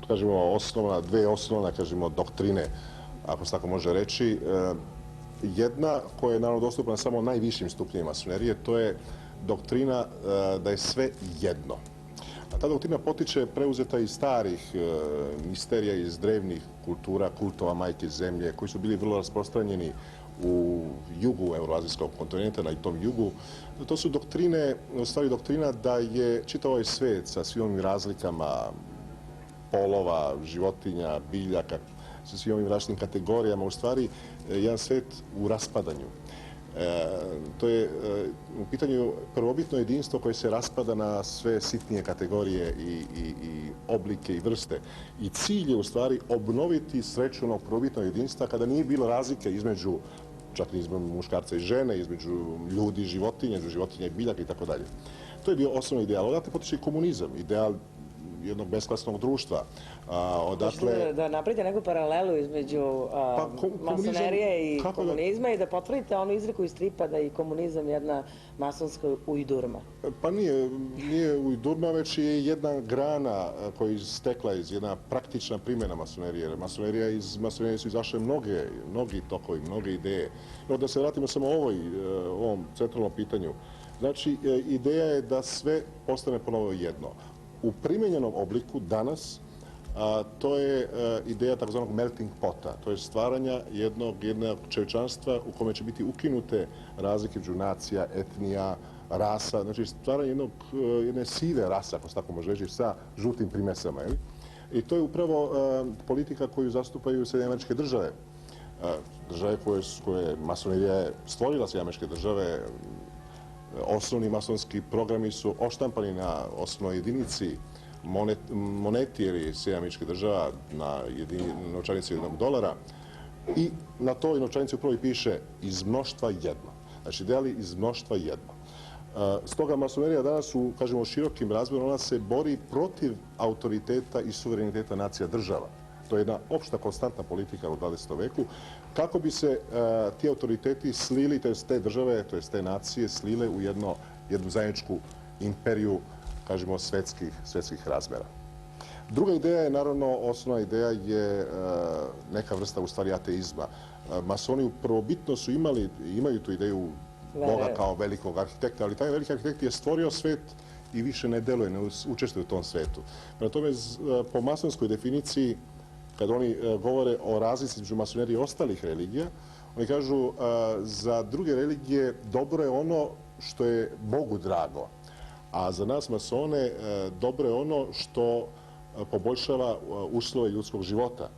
kažemo, dve osnovne, kažemo, doktrine, ako se tako može reći. Jedna koja je naravno dostupna samo najvišim stupnjima masonerije, to je doktrina da je sve jedno. A ta doktrina potiče preuzeta iz starih misterija, iz drevnih kultura, kultova majke zemlje, koji su bili vrlo rasprostranjeni u jugu euroazijskog kontinenta, na tom jugu. To su doktrine, u stvari doktrina da je čitav ovaj svet sa svim ovim razlikama polova, životinja, biljaka, sa svim ovim različitim kategorijama, u stvari jedan svet u raspadanju. To je u pitanju prvobitno jedinstvo koje se raspada na sve sitnije kategorije i oblike i vrste. I cilj je u stvari obnoviti sreću onog prvobitnog jedinstva kada nije bilo razlike između, čak i između muškarca i žene, između ljudi i životinja, između životinja i biljaka i tako dalje. To je bio osnovni ideal. Odatle potiče i komunizam, ideal jednog besklasnog društva. Hoćete da napravite neku paralelu između masonerije i komunizma i da potvrdite onu izreku iz stripa da je komunizam jedna masonska ujdurma? Pa nije ujdurma, već je jedna grana koja je stekla iz jedna praktična primjena masonerije. Iz masonerije su izašle mnogi tokovi, mnoge ideje. Da se vratimo samo ovom centralnom pitanju. Znači, ideja je da sve postane ponovo jedno. U primjenjenom obliku danas to je ideja takozvanog melting pota, to je stvaranja jednog čovječanstva u kome će biti ukinute razlike među nacija, etnija, rasa, znači stvaranje jedne sive rase, ako se tako može reći, sa žutim primesama. I to je upravo politika koju zastupaju Sjedinjene Američke Države. Države koje masonerija je stvorila Sjedinjene Američke Države. Osnovni masonski programi su oštampani na osnovnoj jedinici moneti ili Sjedinjenih Američkih Država na novčanici $1 i na toj novčanici upravo i piše iz mnoštva jedno. Znači, ideali iz mnoštva jedno. Stoga masonerija danas u, kažemo, širokim razmjerom, ona se bori protiv autoriteta i suvereniteta nacija država. To je jedna opšta konstantna politika u 20. veku. Kako bi se ti autoriteti slili, to je te države, to je te nacije, slile u jednu zajedničku imperiju, kažemo, svetskih razmjera. Druga ideja je, naravno, osnovna ideja je neka vrsta, u stvari, ateizma. Masoni prvobitno su imaju tu ideju Boga kao velikog arhitekta, ali taj veliki arhitekt je stvorio svet i više ne deluje, ne učestvuje u tom svetu. Prema tome, po masonskoj definiciji, kad oni govore o razlici između masonerije i ostalih religija, oni kažu za druge religije dobro je ono što je Bogu drago, a za nas masone dobro je ono što poboljšava uslove ljudskog života.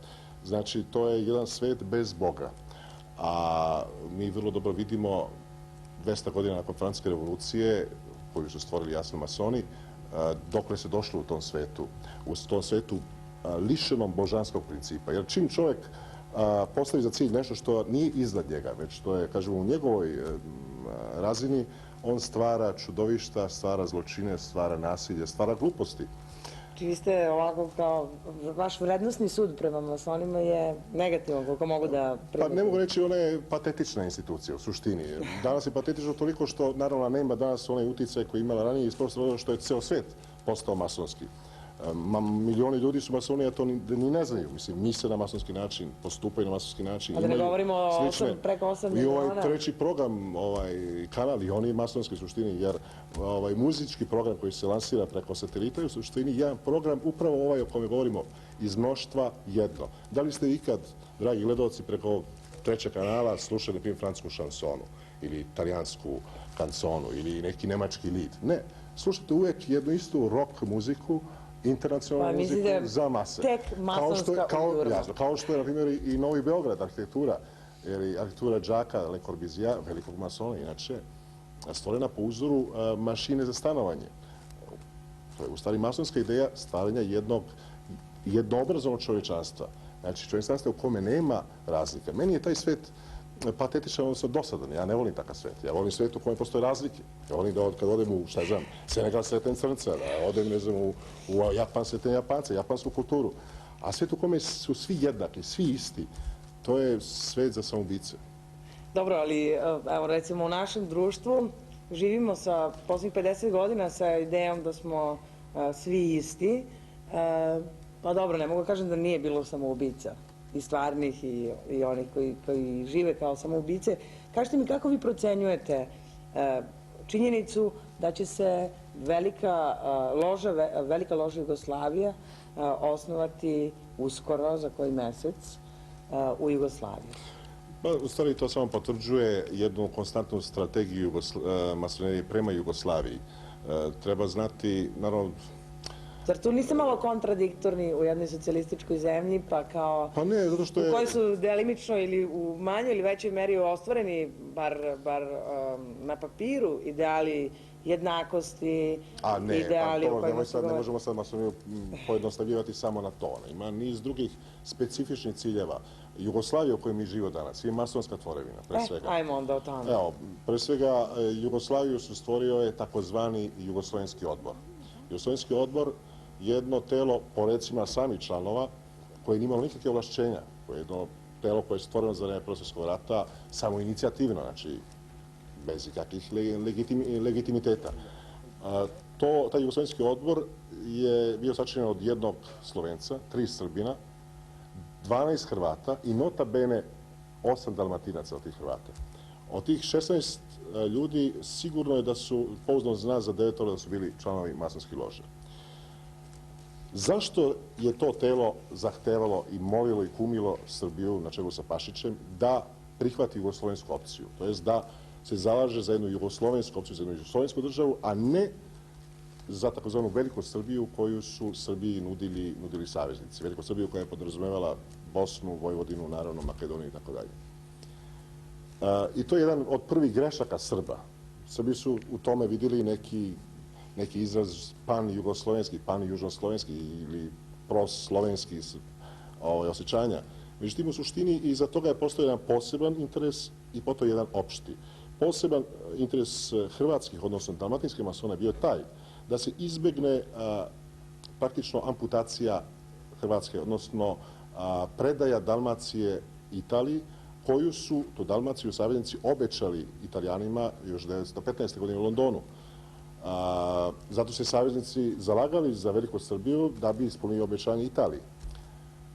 Znači, to je jedan svet bez Boga. A mi vrlo dobro vidimo 200 godina nakon Francuske revolucije, koju su stvorili jasno masoni, dokle se došlo u tom svetu lišenom božanskog principa. Jer čim čovjek postavi za cilj nešto što nije iznad njega, već što je, kažemo, u njegovoj razini, on stvara čudovišta, stvara zločine, stvara nasilje, stvara gluposti. Vi ste ovako kao, vaš vrednostni sud prema masonima je negativan, koliko mogu da primetim? Pa ne mogu reći, ona je patetična institucija u suštini. Danas je patetično toliko što, naravno, nema danas onaj uticaj koji je imala ranije iz prostog što je ceo svet postao masonski. Milioni ljudi su masoni, a to ni ne znaju. Mislim, misle na masonski način, postupaju na masonski način. A da ne govorimo preko 8 miliona. I ovaj treći program, kanal, i on je masonski u suštini, jer muzički program koji se lansira preko satelita je u suštini jedan program, upravo ovaj o kome govorimo, iz mnoštva jedno. Da li ste ikad, dragi gledalci, preko ovog trećeg kanala slušali, primjer, francusku šansonu ili italijansku kanconu ili neki nemački lied? Ne. Slušate uvek jednu istu rock muziku, internacionalnu muziku za mase. Tek masonska ujdurma. Kao što je, na primjer, i Novi Beograd arhitektura, arhitektura Jacquesa Le Corbusier'a, velikog masona, inače, stvorena po uzoru mašine za stanovanje. To je, u stvari, masonska ideja stvaranja jednoobrazovnog čovječanstva. Znači, čovječanstva u kome nema razlika. Meni je taj svet patetičan, odnosno dosadan. Ja ne volim takav svet. Ja volim svet u kojem postoje razlike. Ja volim da kad odem u, šta znam, Senegal sretem crnca, da odem, ne znam, u Japan sretem Japanca, japansku kulturu. A svet u kome su svi jednaki, svi isti, to je svet za samoubice. Dobro, ali evo recimo u našem društvu živimo sa poslednjih 50 godina sa idejom da smo svi isti. Pa dobro, ne mogu kažem da nije bilo samoubica, i stvarnih i onih koji žive kao samoubice. Kažite mi kako vi procenjujete činjenicu da će se velika loža Jugoslavija osnovati uskoro, za koji mesec, u Jugoslaviji? U stvari to samo potvrđuje jednu konstantnu strategiju masonerije prema Jugoslaviji. Treba znati, naravno... Zar tu niste malo kontradiktorni u jednoj socijalističkoj zemlji, pa kao... Pa ne, zato što je... U kojoj su delimično ili u manjoj ili većoj meri ostvareni, bar na papiru, ideali jednakosti, ideali o kojima se govori. Ne možemo sad masoneriju pojednostavljivati samo na to. Ima niz drugih specifičnih ciljeva. Jugoslavija u kojoj mi živo danas je masonska tvorevina, pre svega. Ajmo onda o tome. Evo, pre svega Jugoslaviju su stvorio je takozvani Jugoslovenski odbor. Jugoslovenski odbor je jedno telo, po recima samih članova, koje nije imalo nikakve ovlašćenja, koje je jedno telo koje je stvoreno za vreme Prvog svjetskog rata samoinicijativno, znači bez ikakvih legitimiteta. Taj Jugoslovenski odbor je bio sačinjen od jednog Slovenca, 3 Srbina, 12 Hrvata i nota bene 8 Dalmatinaca od tih Hrvata. Od tih 16 ljudi sigurno je da su, pouzdano zna za 9 da su bili članovi masonskih loža. Zašto je to telo zahtevalo i molilo i kumilo Srbiju na čelu sa Pašićem da prihvati jugoslovensku opciju? To jest da se zalaže za jednu jugoslovensku opciju, za jednu jugoslovensku državu, a ne za takozvanu Veliku Srbiju koju su Srbiji nudili saveznici. Veliku Srbiju koja je podrazumevala Bosnu, Vojvodinu, naravno Makedoniju i tako dalje. I to je jedan od prvih grešaka Srba. Srbi su u tome vidjeli neki izraz pan-jugoslovenski, pan-južnoslovenski ili proslovenski osjećanja. Međutim, u suštini iza toga je postojao jedan poseban interes i potom jedan opšti. Poseban interes hrvatskih, odnosno dalmatinskih masona je bio taj da se izbegne praktično amputacija Hrvatske, odnosno predaja Dalmacije Italiji, koju su tu Dalmaciju saveznici obećali Italijanima još 1915. godine u Londonu. Zato se saveznici zalagali za Veliku Srbiju da bi ispunili obećanje Italiji.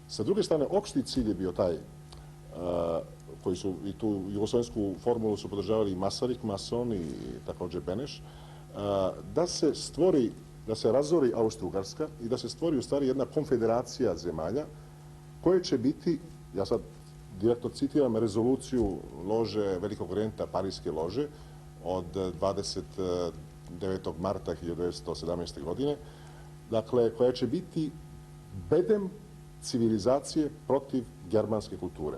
Sa druge strane, opšti cilj je bio taj, koji su i tu jugoslovensku formulu su podržavali i Masaryk, mason i također Beneš, da se stvori, da se razori Austro-Ugarska i da se stvori u stvari jedna konfederacija zemalja koje će biti, ja sad direktno citiram rezoluciju lože Velikog Renta, Parijske lože od 29. marta 1917. godine, dakle, koja će biti bedem civilizacije protiv germanske kulture.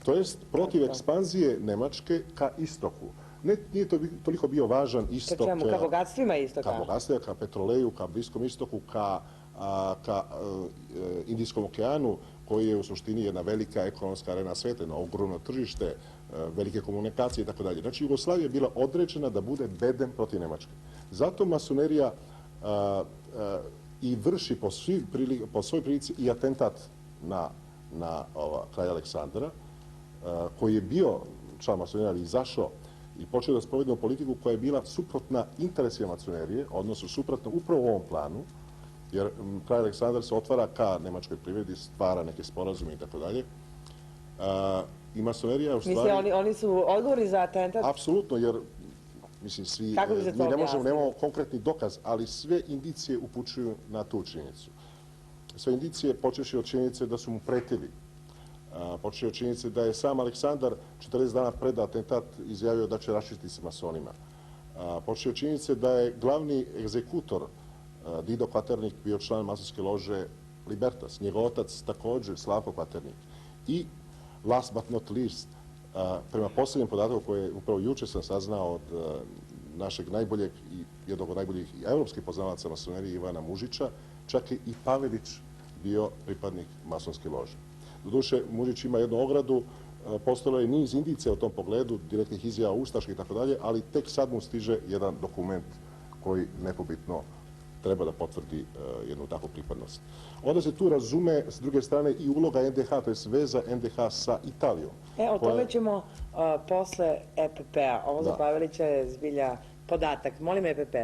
To jest protiv ekspanzije Nemačke ka istoku. Nije to toliko bio važan istok... Ka čemu? Ka bogatstvima istoka? Ka bogatstvima, ka petroleju, ka Bliskom istoku, ka Indijskom okeanu, koji je u suštini jedna velika ekonomska arena sveta, jedno ogromno tržište, velike komunikacije i tako dalje. Znači, Jugoslavija je bila određena da bude bedem protiv Nemačke. Zato masonerija i vrši po svoj prilici i atentat na kralja Aleksandra, koji je bio član masonerija, ali izašao i počeo da sprovede politiku koja je bila suprotna interesima masonerije, odnosno suprotna upravo u ovom planu, jer kralj Aleksandar se otvara ka nemačkoj privredi, stvara neke sporazume i tako dalje. I masonerija u stvari... Misli, oni su odgovorni za atentat? Apsolutno, jer mislim, svi... Kako bi se to objasnili? Nemamo konkretni dokaz, ali sve indicije upućuju na tu činjenicu. Sve indicije počeši od činjenice da su mu pretili. Počeši od činjenice da je sam Aleksandar 40 dana pred atentat izjavio da će raščistiti se masonima. Počeši od činjenice da je glavni egzekutor Dido Kvaternik bio član masonske lože Libertas. Njegov otac također, Slavko Kvaternik. I last but not least, prema posljednjem podatku koje upravo juče sam saznao od našeg najboljeg i jednog od najboljih evropskih poznavaca masonerije Ivana Mužića, čak je i Pavelić bio pripadnik masonske lože. Doduše, Mužić ima jednu ogradu, postojalo je niz indicija u tom pogledu, direktnih izjava ustaških i tako dalje, ali tek sad mu stiže jedan dokument koji nepobitno treba da potvrdi jednu takvu pripadnost. Onda se tu razume, s druge strane, i uloga NDH, to je veza NDH sa Italijom. O tome ćemo posle EPP-a. Ovo za Pavelića je zbilja podatak. Molim EPP.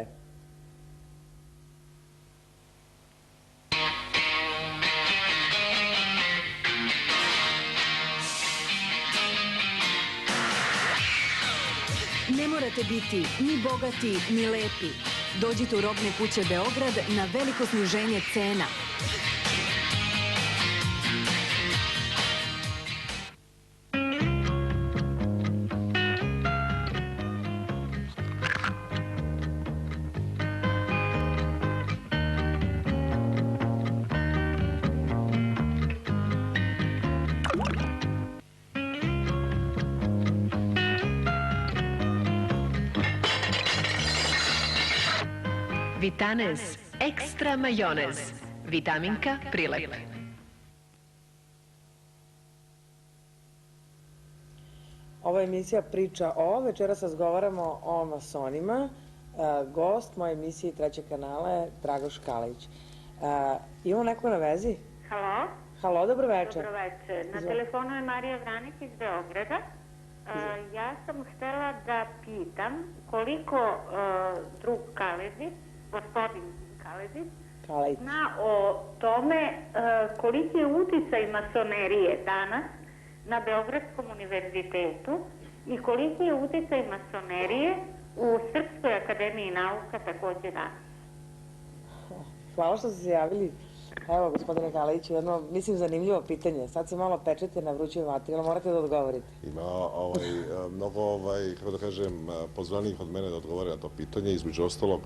morate biti ni bogati, ni lepi. Dođite u Robne kuće Beograd na veliko sniženje cena. Vitanez, ekstra majonez. Vitaminka prilep. Ova emisija Priča o, večeras razgovaramo o masonima. Gost moje emisije Trećeg kanala je Dragoš Kalajić. Imamo neko na vezi? Halo? Halo, dobro večer. Dobro večer. Na telefonu je Marija Vranik iz Beograda. Ja sam htela da pitam koliko drug Kalezić, gospodin Kalezić, zna o tome koliki je uticaj masonerije danas na Beogradskom univerzitetu i koliki je uticaj masonerije u Srpskoj akademiji nauka takođe danas. Hvala što ste se javili. Evo, gospodine Kalajiću, jedno, mislim, zanimljivo pitanje. Sad se malo pečete na vrućoj vatri, ali morate da odgovorite. Ima mnogo, kako da kažem, pozvanih od mene da odgovore na to pitanje. Između ostalog,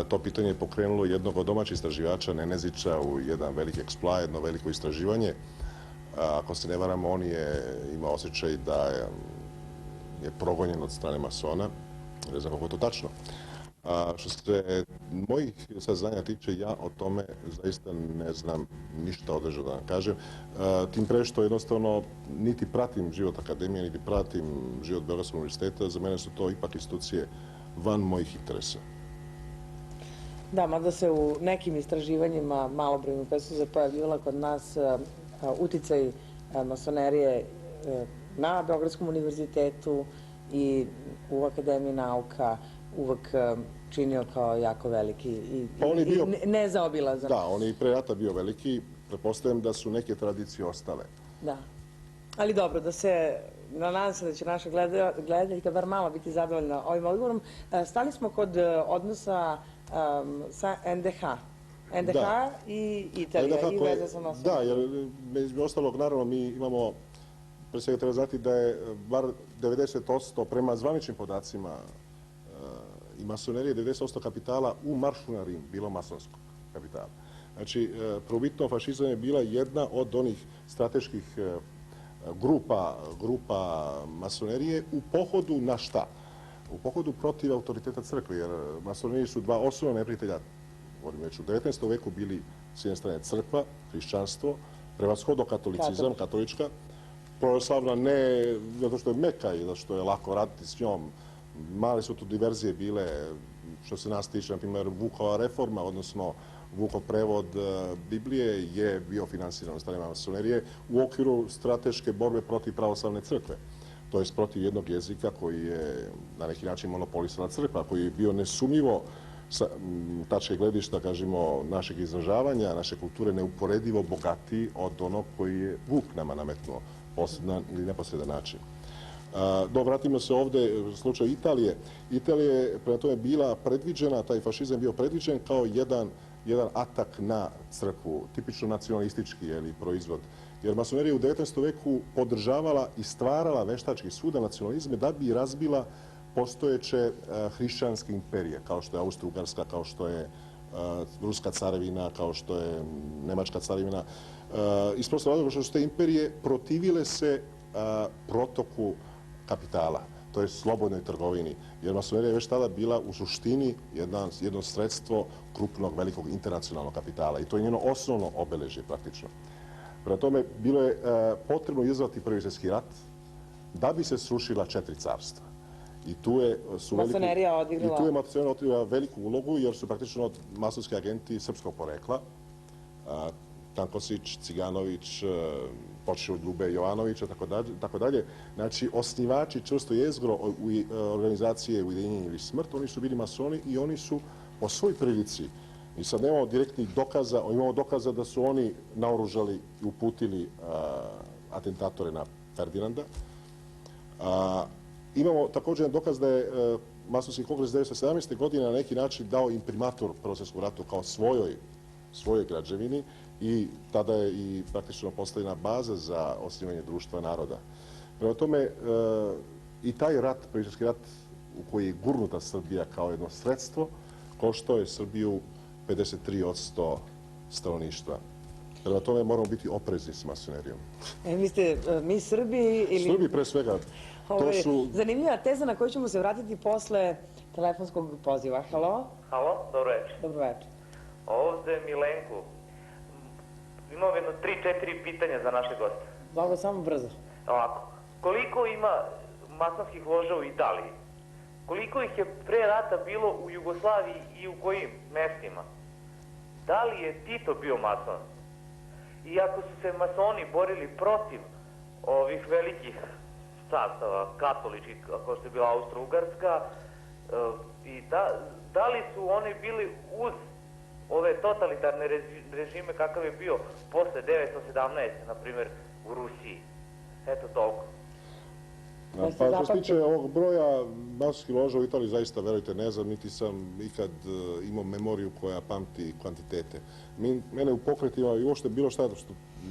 to pitanje je pokrenulo jednog od domaćih istraživača, Nenezića, u jedan veliki eksploat, jedno veliko istraživanje. Ako se ne varam, on je imao osjećaj da je progonjen od strane masona. Ne znam kako je to tačno. Što se mojih saznanja tiče, ja o tome zaista ne znam ništa određeno da vam kažem. Tim pre što jednostavno niti pratim život akademije, niti pratim život Beogradskog univerziteta. Za mene su to ipak institucije van mojih interesa. Da, mada se u nekim istraživanjima malobrojnim koje su se pojavljivala kod nas uticaj masonerije na Beogradskom univerzitetu i u Akademiji nauka uvek činio kao jako veliki i nezaobilazan. Da, on je i pre rata bio veliki. Pretpostavljam da su neke tradicije ostale. Da. Ali dobro, nadam se da će naša gledateljka bar malo biti zadovoljna ovim odgovorom. Stali smo kod odnosa sa NDH. NDH i Italija i veze sa masonerijom. Da, jer među ostalog, naravno, mi imamo, pre svega treba znati da je bar 90% prema zvaničnim podacima i masonerije, 90% kapitala u maršu na Rim bilo masonskog kapitala. Znači, prvobitno fašizam je bila jedna od onih strateških grupa masonerije u pohodu na šta? U pohodu protiv autoriteta crkve, jer masoneriji su dva osnovna neprijatelja, govorim već u 19. veku, bili s jedne strane crkva, hrišćanstvo, prevashodno katolicizam, katolička, pravoslavna ne zato što je meka i zato što je lako raditi s njom. Male su tu diverzije bile, što se nas tiče, na primjer, Vukova reforma, odnosno Vukov prevod Biblije je bio finansiran od strane masonerije u okviru strateške borbe protiv pravoslavne crkve. To je protiv jednog jezika koji je na neki način monopolisana crkva, koji je bio nesumnjivo sa tačke gledišta, kažemo, našeg izražavanja, naše kulture neuporedivo bogatiji od onog koji je Vuk nama nametnuo posredan ili neposredan način. Vratimo se ovde u slučaju Italije. Italija je prema tome bila predviđena, taj fašizam je bio predviđen kao jedan atak na crkvu, tipično nacionalistički proizvod. Jer masonerija u 19. veku podržavala i stvarala veštački svuda nacionalizme da bi razbila postojeće hrišćanske imperije, kao što je Austro-Ugarska, kao što je Ruska carevina, kao što je Nemačka carevina. Iz prostog razloga što su te imperije protivile se protoku kapitala, to je slobodnoj trgovini, jer masonerija je već tada bila u suštini jedno sredstvo krupnog, velikog internacionalnog kapitala i to je njeno osnovno obeležje praktično. Prema tome, bilo je potrebno izazvati Prvi svjetski rat da bi se srušila 4 carstva. I tu je masonerija odigrala veliku ulogu jer su praktično masonski agenti srpskog porekla, Tankosić, Ciganović, počeo od Ljube Jovanovića, tako dalje. Znači, osnivači čvrsto jezgro organizacije Ujedinjenje ili smrt, oni su bili masoni i oni su po svoj prilici, i sad nemamo direktnih dokaza, imamo dokaza da su oni naoružali i uputili atentatore na Ferdinanda. Imamo također dokaz da je masonski kongres 1917. godine na neki način dao imprimatur Prvom svjetskom ratu kao svojoj građevini i tada je i praktično postavljena baza za osnivanje društva naroda. Prema tome, i taj rat, Prvi svjetski rat, u koji je gurnuta Srbija kao jedno sredstvo, koštao je Srbiju 53% stanovništva. Prema tome moramo biti oprezni s masonerijom. Mi Srbi ili... Srbi pre svega. Zanimljiva teza na koju ćemo se vratiti posle telefonskog poziva. Halo? Halo, dobro večer. Dobro večer. Ovde je Milenko. Imamo jedno 3-4 pitanja za naše goste. Dobro, samo brzo. Ovako, koliko ima masonskih loža u Italiji? Koliko ih je pre rata bilo u Jugoslaviji i u kojim mestima? Da li je Tito bio mason? I ako su se masoni borili protiv ovih velikih sastava, katoličkih, kao što je bila Austro-Ugarska, i da li su oni bili uz ove totalitarne režime kakav je bio posle 1917. na primjer u Rusiji? Eto toliko. Pa što se tiče ovog broja masonskih loža u Italiji, zaista, verujte, ne znam, niti sam ikad imao memoriju koja pamti kvantitete. Mene u pokretima i uopšte bilo šta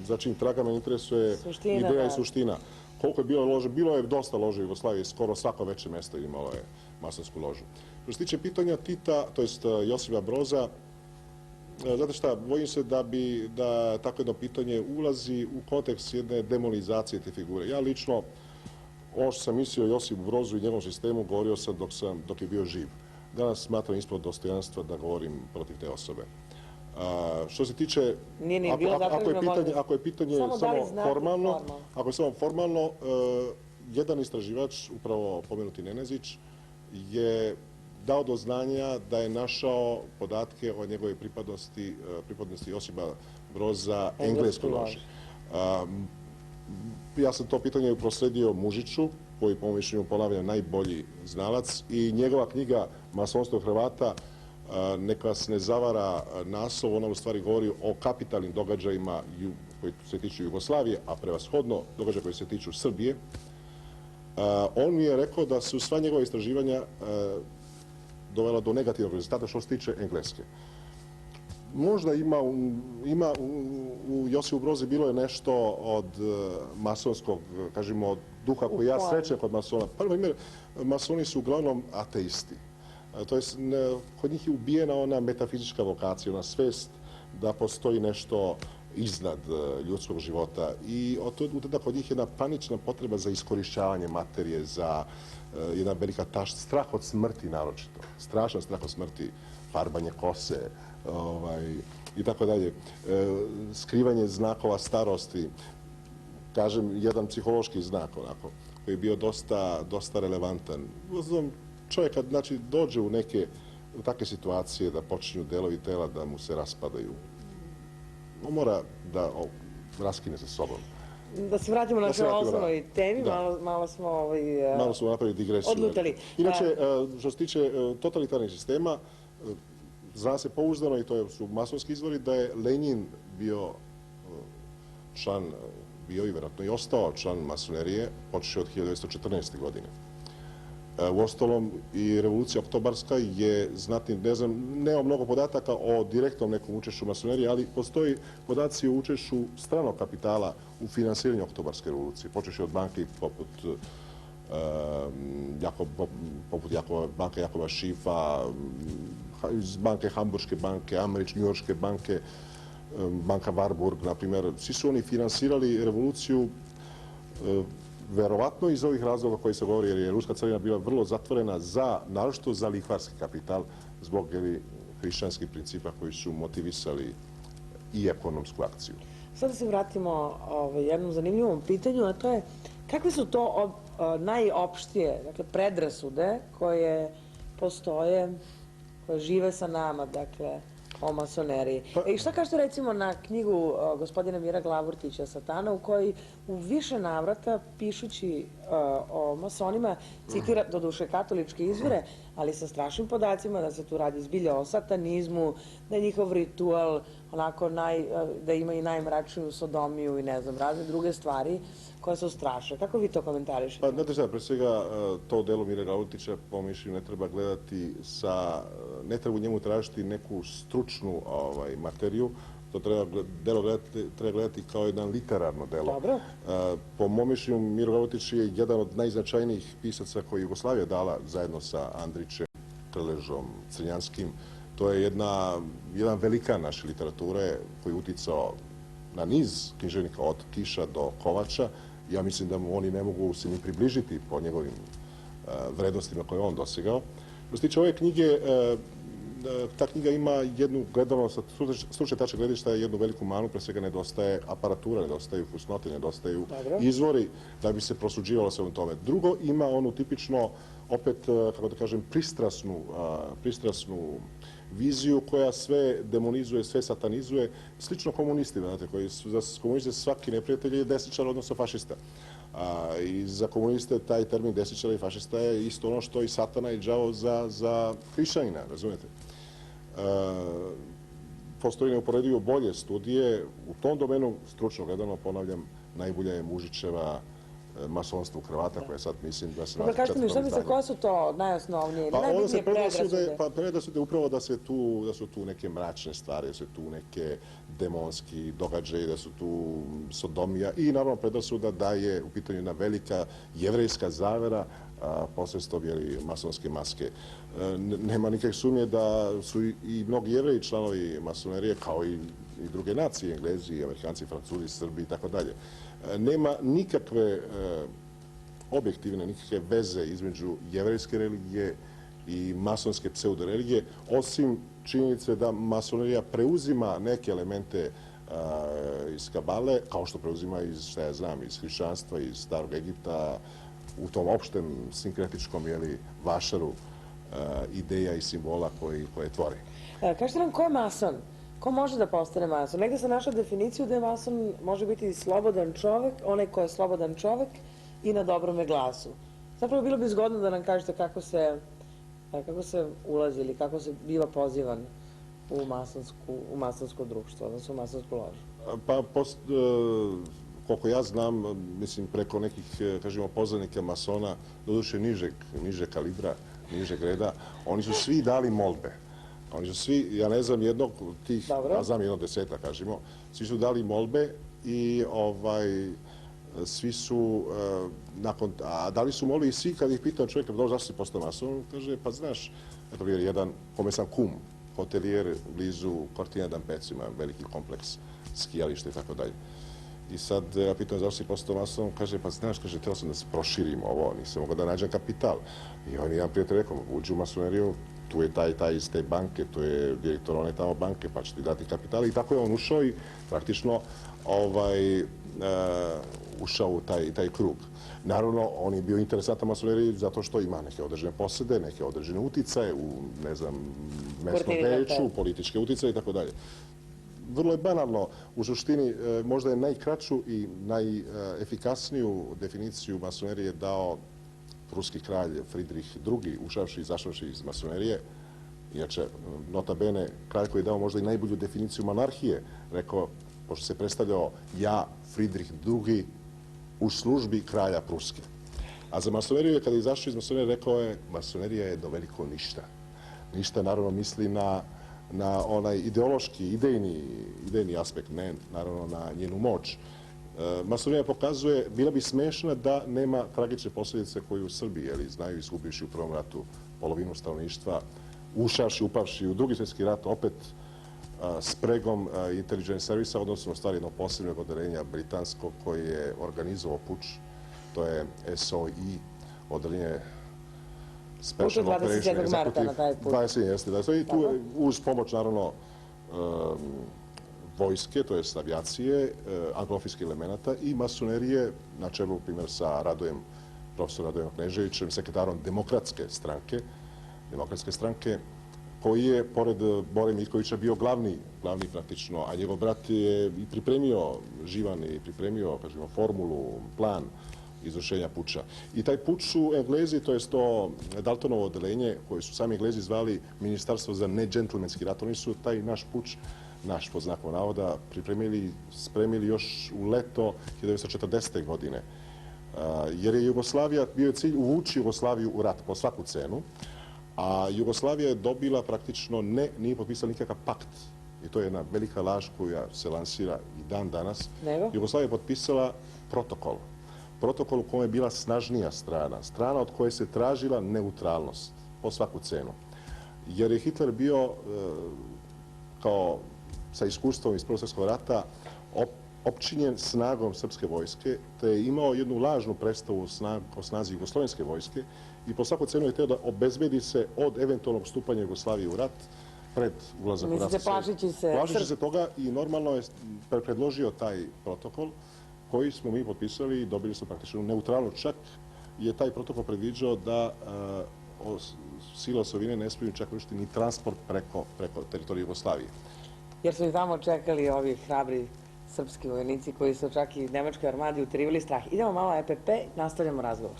za čim traga me interesuje ideja i suština. Koliko je bilo lože? Bilo je dosta loža u Jugoslaviji, skoro svako veće mesto imalo je masonsku ložu. Što se tiče pitanja Tita, to jest Josipa Broza, znate šta, bojim se da tako jedno pitanje ulazi u kontekst jedne demonizacije te figure. Ja lično, ono što sam mislio o Josipu Brozu i njegovom sistemu, govorio sam dok je bio živ. Danas smatram ispod dostojanstva da govorim protiv te osobe. Što se tiče, ako je pitanje samo formalno, jedan istraživač, upravo pomenuti Nenezić, je dao do znanja da je našao podatke o njegove pripadnosti Josipa Broza engleskoj loži. Ja sam to pitanje prosledio Mužiću, koji po mom mišljenju ponavlja najbolji znalac, i njegova knjiga Masonstvo Hrvata, neka vas ne zavara naslov, ona u stvari govori o kapitalnim događajima koji se tiču Jugoslavije, a prevashodno događaja koji se tiču Srbije. On mi je rekao da su sva njegova istraživanja dovela do negativnog rezultata što se tiče Engleske. Možda ima u Josipu Brozi bilo je nešto od masonskog, kažemo, duha koji ja srećem kod masona. Prvo ime, masoni su uglavnom ateisti. To je, kod njih je ubijena ona metafizička vokacija, ona svest da postoji nešto iznad ljudskog života. I tada kod njih je jedna panična potreba za iskorišćavanje materije, za jedna velika strah od smrti naročito. Strašan strah od smrti, farbanje kose i tako dalje. Skrivanje znakova starosti, kažem, jedan psihološki znak onako, koji je bio dosta relevantan. Čovjek kad dođe u takve situacije da počinju delovi tela da mu se raspadaju, on mora da raskine sa sobom. Da se vratimo na našoj osnovnoj temi, malo smo napravili digresiju. Odlutali. Inače, što se tiče totalitarnih sistema, zna se pouzdano, i to su masonski izvori, da je Lenin bio i vjerojatno i ostao član masonerije, počeši od 1914. godine. Uostalom, i revolucija oktobarska je nemam mnogo podataka o direktnom nekom učešću masonerije, ali postoji podaci o učešću stranog kapitala u finansiranju oktobarske revolucije, počeši od banke poput banka Jakova Šifa, banke Hamburške banke, Njujorške banke, banka Warburg, na primjer. Svi su oni finansirali revoluciju verovatno iz ovih razloga koji se govori, jer je ruska carina bila vrlo zatvorena naročito za lihvarski kapital, zbog hrišćanskih principa koji su motivisali i ekonomsku akciju. Sada se vratimo jednom zanimljivom pitanju, a to je kakve su to najopštije predrasude koje postoje, koje žive sa nama, dakle, o masoneriji. I šta kažete recimo na knjigu gospodina Mira Glavurtića Satana, u kojoj u više navrata, pišući o masonima, citira doduše katoličke izvore, ali sa strašnim podacima da se tu radi zbilja o satanizmu, da je njihov ritual onako da ima i najmračniju sodomiju i ne znam, razne druge stvari koje su strašne. Kako vi to komentarišete? Pa, znate šta, pre svega to delo Mire Gavrotića po mišljenju ne treba gledati ne treba u njemu tražiti neku stručnu materiju, to treba gledati kao jedan literarno delo. Dobro. Po mom mišljenju Miro Gavrotić je jedan od najznačajnijih pisaca koji je Jugoslavija dala zajedno sa Andrićem, Krležom, Crnjanskim. To je jedan velikan naše literature koji je uticao na niz književnika od Kiša do Kovača. Ja mislim da mu oni ne mogu se ni približiti po njegovim vrednostima koje je on dosegao. Što se tiče ove knjige, ta knjiga ima jednu gledano sa stručne tačke gledišta jednu veliku manu, pre svega nedostaje aparatura, nedostaju fusnote, nedostaju izvori da bi se prosuđivalo sve o tome. Drugo, ima onu tipično, opet, kako da kažem, pristrasnu viziju koja sve demonizuje, sve satanizuje, slično komunisti, znate, koji su za komuniste svaki neprijatelj je desničar, odnosno fašista. I za komuniste taj termin desničara i fašista je isto ono što i satana i đavo za hrišćanina, razumete? Postoji neuporedivo bolje studije. U tom domenu, stručno gledano, ponavljam, najbolja je Mužićeva masonstvo u Hrvata, koje sad mislim da se nalazi u 4. Kažete mi, šta mislite, koje su to najosnovnije ili najbitnije predrasude? Pa predrasude upravo da su tu neke mračne stvari, da su tu neke demonski događaji, da su tu sodomija i naravno predrasuda da je u pitanju jedna velika jevrejska zavera posredstvom masonske maske. Nema nikakve sumnje da su i mnogi jevreji članovi masonerije, kao i druge nacije, Englezi, Amerikanci, Francuzi, Srbi i tako dalje. Nema nikakve objektivne, nikakve veze između jevrejske religije i masonske pseudoreligije, osim činjenice da masonerija preuzima neke elemente iz Kabale, kao što preuzima iz hrišćanstva, iz Starog Egipta, u tom opštem sinkretičkom vašaru ideja i simbola koje tvori. Kažete nam, ko je mason? Ko može da postane mason? Negde sam našla definiciju da je mason može biti slobodan čovek, onaj ko je slobodan čovek i na dobrome glasu. Zapravo bilo bi zgodno da nam kažete kako se ulazi ili kako se biva pozivan u masonsko društvo, odnosno u masonsku ložu. Pa, koliko ja znam, mislim, preko nekih, kažemo, poznanika masona, doduše nižeg kalibra, nižeg reda, oni su svi dali molbe. Oni su svi, ja ne znam jednog tih, ja znam jedno 10, kažemo, svi su dali molbe i svi su, a dali su molbe i svi kad ih pitao čovjeka, zašto si postao mason, kaže, pa znaš, eto je jedan, kome sam kum, hotelijer blizu Cortina d'Ampezzo, ima veliki kompleks, skijalište i tako dalje. I sad ja pitam zašto si postao mason, kaže, pa znaš, kaže, htio sam da se proširim ovo, nisam mogao da nađem kapital. I on je jedan prijatelj rekao, uđi u masoneriju, tu je taj iz te banke, tu je direktor one tamo banke, pa će ti dati kapital. I tako je on ušao i praktično ušao u taj krug. Naravno, on je bio interesantan masoneriji zato što ima neke određene posede, neke određene uticaje u, ne znam, mesnom veću, političke uticaje i tako dalje. Vrlo je banalno, u suštini možda je najkraću i najefikasniju definiciju masonerije dao pruski kralj Fridrih II, ušavši i izašavši iz masonerije. Inače, nota bene, kralj koji je dao možda i najbolju definiciju monarhije, rekao, pošto se predstavljao ja, Fridrih II, u službi kralja Pruske. A za masoneriju je, kada je izašao iz masonerije, rekao je, masonerija je do veliko ništa. Ništa, naravno, misli na onaj ideološki, idejni aspekt, ne naravno na njenu moć. Masonerija pokazuje, bila bi smešna da nema tragične posljedice koje u Srbiji, znaju, izgubivši u prvom ratu polovinu stanovništva, ušavši, upavši u Drugi svjetski rat, opet spregom Intelligence Servisa, odnosno stvari jednog posebnog odeljenja britanskog koji je organizovao puč, to je SOE, odeljenje Special Operation. 27. marta na taj put. 27. I tu je uz pomoć, naravno, vojske, to je avijacije, anglofilskih elemenata i masonerije, na čelu, primjer, sa profesorom Radojom Kneževićem, sekretarom Demokratske stranke, koji je, pored Bore Miljkovića, bio glavni praktično, a njegov brat je i pripremio, Živan je pripremio, kažemo, formulu, plan izvršenja puča. I taj puč su Englezi, to je to Daltonovo odelenje, koje su sami Englezi zvali Ministarstvo za nedžentlmenski rat, oni su taj naš puč naš, pod znakom navoda, spremili još u leto 1940. godine. Jer je Jugoslavija, bio je cilj uvući Jugoslaviju u rat po svaku cenu, a Jugoslavija je dobila praktično nije potpisala nikakav pakt. I to je jedna velika laž koja se lansira i dan danas. Jugoslavija je potpisala protokol. Protokol u kojem je bila snažnija strana. Strana od koje se tražila neutralnost po svaku cenu. Jer je Hitler bio, kao sa iskustvom iz Prvog svjetskog rata, opčinjen snagom srpske vojske, te je imao jednu lažnu predstavu o snazi jugoslovenske vojske i po svaku cenu je htio da obezbedi se od eventualnog stupanja Jugoslavije u rat pred ulazak u rat. Mislite, plašeći se toga i normalno je predložio taj protokol koji smo mi potpisali i dobili smo praktično neutralno. Čak je taj protokol predviđao da sile osovine ne smiju čak vršiti ni transport preko teritorije Jugoslavije. Jer su i tamo čekali ovi hrabri srpski vojnici koji su čak i nemačkoj armadi utrivili strah. Idemo malo EPP, nastavljamo razgovor.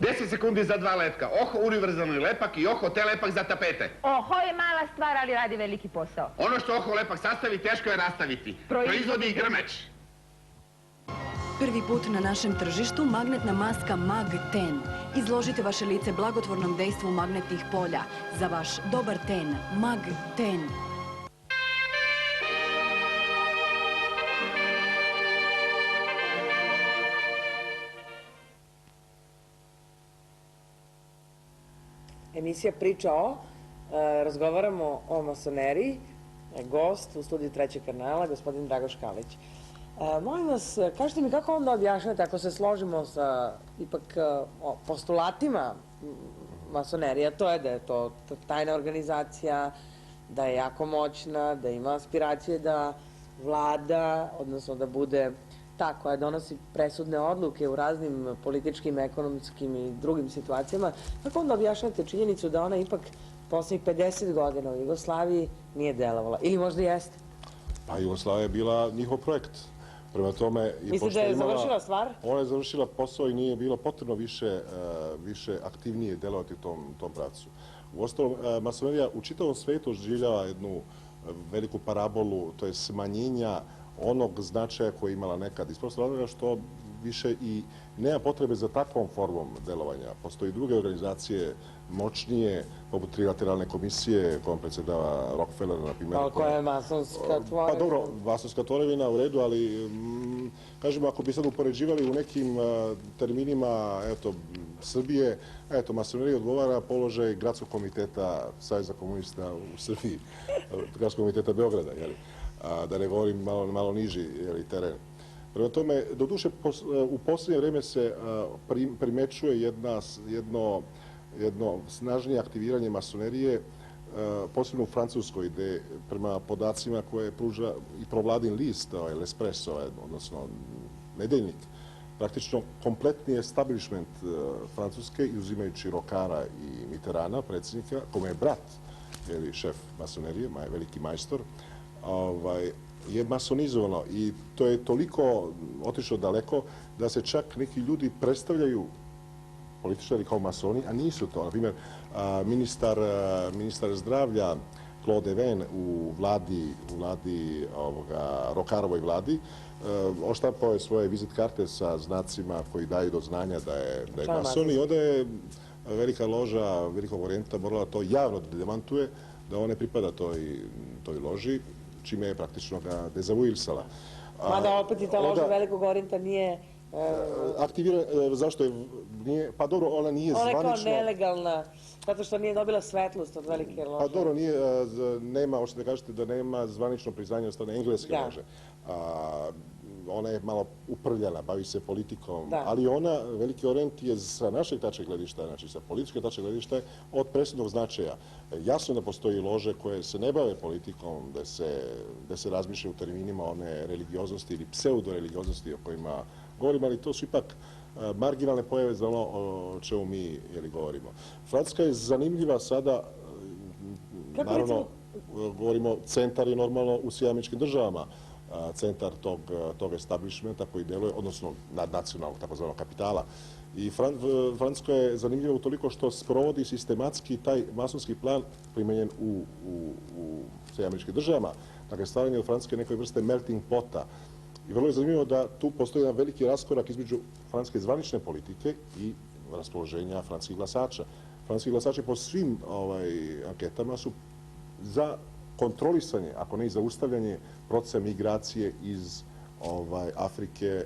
10 sekundi za 2 letka. Oho univerzalni lepak i oho telepak za tapete. Oho je mala stvar, ali radi veliki posao. Ono što oho lepak sastavi, teško je rastaviti. Proizvodi Grmeć. Prvi put na našem tržištu magnetna maska Mag-Ten. Izložite vaše lice blagotvornom dejstvu magnetnih polja. Za vaš dobar ten, Mag-Ten. Emisija Priča o, razgovaramo o masoneriji, gost u studiju Trećeg kanala, gospodin Dragoš Kalić. Molim vas, kažete mi kako onda objašnjate, ako se složimo sa ipak postulatima masonerija, to je da je to tajna organizacija, da je jako moćna, da ima aspiracije da vlada, odnosno da bude ta koja donosi presudne odluke u raznim političkim, ekonomskim i drugim situacijama. Kako onda objašnjate činjenicu da ona ipak poslednjih 50 godina u Jugoslaviji nije delovala? Ili možda jeste? Pa Jugoslavija je bila njihov projekt. Prema tome... Mislite da je završila stvar? Ona je završila posao i nije bilo potrebno više aktivnije delovati u tom pravcu. Uostalom, masonerija u čitavom svetu doživljava jednu veliku parabolu, to je smanjenja onog značaja koje je imala nekad. Iz prostog razloga što više i nema potrebe za takvom formom delovanja. Postoji druge organizacije moćnije, poput trilateralne komisije kojom predsjedava Rockefeller, na primjer. Pa koja je masonska tvorevina? Pa dobro, masonska tvorevina u redu, ali kažemo, ako bi sad upoređivali u nekim terminima, eto, Srbije, eto, masonerija odgovara položaj Gradskog komiteta Saveza komunista u Srbiji, Gradskog komiteta Beograda, jeli? Da ne govorim malo niži teren. Prema tome, doduše, u posljednje vreme se primećuje jedno snažnije aktiviranje masonerije, posebno u Francuskoj, gde prema podacima koje pruža i provladin list, L'Espresso, odnosno nedeljnik, praktično kompletni establishment Francuske, uzimajući Rocara i Mitterranda, predsjednika, kome je brat, šef masonerije, veliki majstor, je masonizovano i to je toliko otišlo daleko da se čak neki ljudi predstavljaju političari kao masoni, a nisu to. Na primjer, ministar zdravlja Claude Even u vladi Rokarovoj vladi oštampao je svoje vizit karte sa znacima koji daju do znanja da je mason i onda je velika loža velikog orijenta morala to javno da demantuje, da on ne pripada toj loži, čime je praktično ga dezavuisala. Mada opet i ta loža velikog orijenta nije... Aktivirana, zašto je nije... Pa dobro, ona nije zvanično... Ona je kao nelegalna, zato što nije dobila svetlost od velike lože. Pa dobro, nema, hoćete da kažete da nema zvanično priznanje od strane engleske lože. Ona je malo uprljana, bavi se politikom, ali ona, veliki orijent je sa našeg tačke gledišta, znači sa političke tačke gledišta, od presudnog značaja. Jasno da postoji lože koje se ne bave politikom, da se razmišlja u terminima one religioznosti ili pseudo-religioznosti o kojima govorimo, ali to su ipak marginalne pojave za ono o čemu mi govorimo. Francuska je zanimljiva sada, naravno, govorimo, centar je normalno u Sjedinjenim Američkim Državama, centar tog establishmenta koji deluje, odnosno nadnacionalnog takozvanog kapitala. I Francuska je zanimljiva utoliko što sprovodi sistematski taj masonski plan primenjen u Sjedinjenim Američkim Državama. Dakle, stvaranje od Francuske nekoj vrste melting pota. I vrlo je zanimljivo da tu postoji jedan veliki raskorak između francuske zvanične politike i raspoloženja francuskih glasača. Francuski glasači po svim anketama su za kontrolisanje, ako ne i zaustavljanje procesa migracije iz Afrike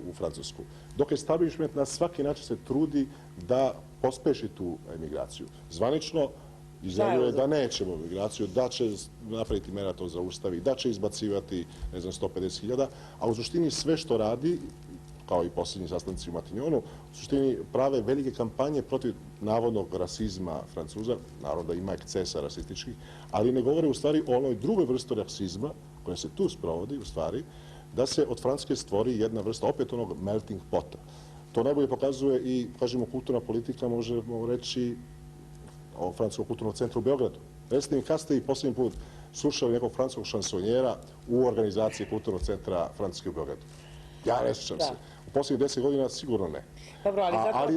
u Francusku. Dok establishment na svaki način se trudi da pospeši tu emigraciju. Zvanično izjavljuje da nećemo migraciju, da će napraviti mera to zaustavi, da će izbacivati, 150.000, a u suštini sve što radi, kao i posljednji sastanci u Matignonu, u suštini prave velike kampanje protiv navodnog rasizma Francuza, naravno da ima ekscesa rasističkih, ali ne govore u stvari o onoj drugoj vrsti rasizma koja se tu sprovodi, u stvari, da se od Francuske stvori jedna vrsta opet onog melting pota. To najbolje pokazuje i, kažemo, kulturna politika, možemo reći, o Francuskom kulturnom centru u Beogradu. Recite mi, kad ste i posljednji put slušali nekog francuskog šansonjera u organizaciji kulturnog centra Francuske u Beogradu? Ja ne sjećam se. U posljednjih 10 godina sigurno ne. Dobro,